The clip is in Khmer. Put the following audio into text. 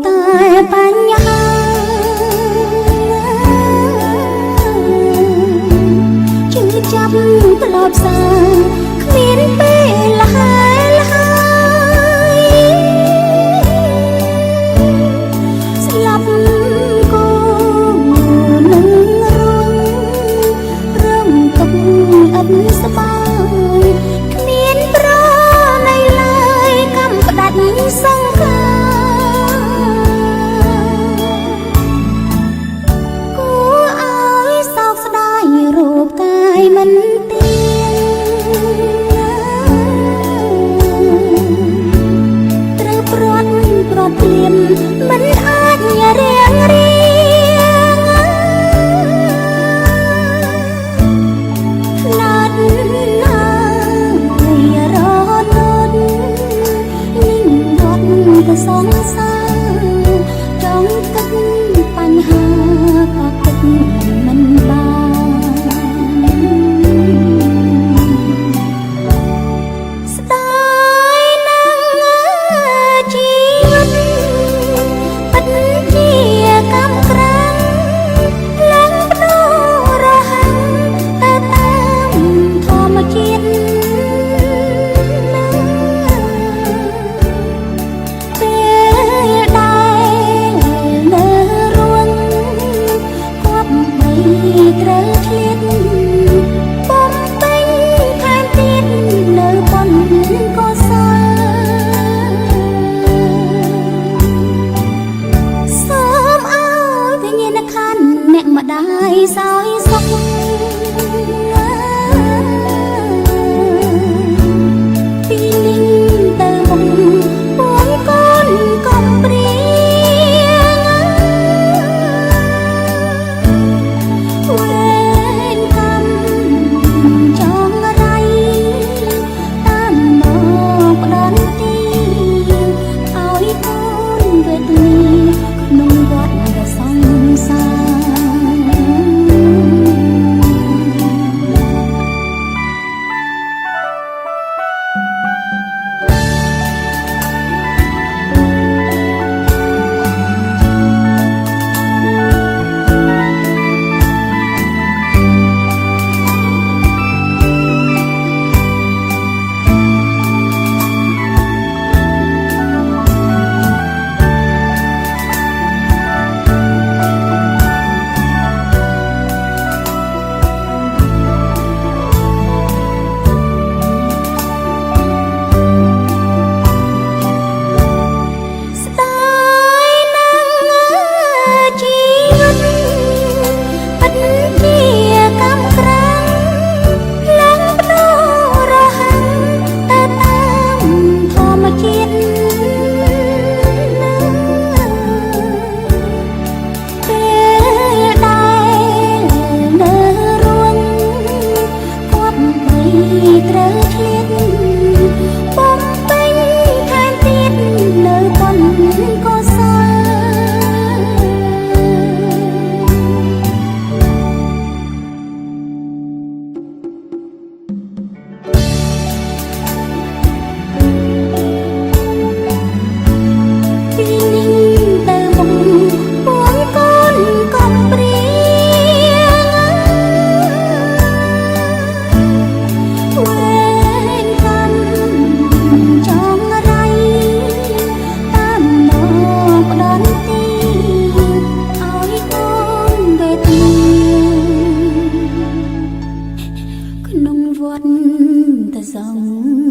តែបញ្ហាជឿចាប់ធ្លាប់សាគ្មានពេលលហើយលហើយស្លាប់គូនឹងរងទុកឥតសប្បាយគ្មានប្រណីឡើយកំផ្ដាច់សង្ខារគួរឲ្យសោកស្ដាយរូបកាយមិនទៀងត្រូវព្រាត់ព្រៀនមិនអាចរៀងរៀងខ្លាចណាស់រត់นิ่งរត់ទៅសងសាចង់គិតបញ្ហាក៏គិតមិនបានស្ដាយណាស់ជីវិតពិតជាកម្មក្រាំងឡើងផ្ដោរហ័ងទៅតាមធម្មជាតិពេលដែលនៅរួនគប់បីត្រូវឃ្លាតបំពេញថែមទៀតនៅប៉ុនកុសលសូមឲ្យវិញ្ញាណក្ខន្ធអ្នកម្ដាយសោយសុខពីនេះទៅមុខពួនកូនកុំព្រៀងវេរកម្មចងរៃតាមមកផ្ដន់ទីឲ្យកូនវេទនាក្នុងវដ្តសង្សារ ក្នុងវត្តតែសង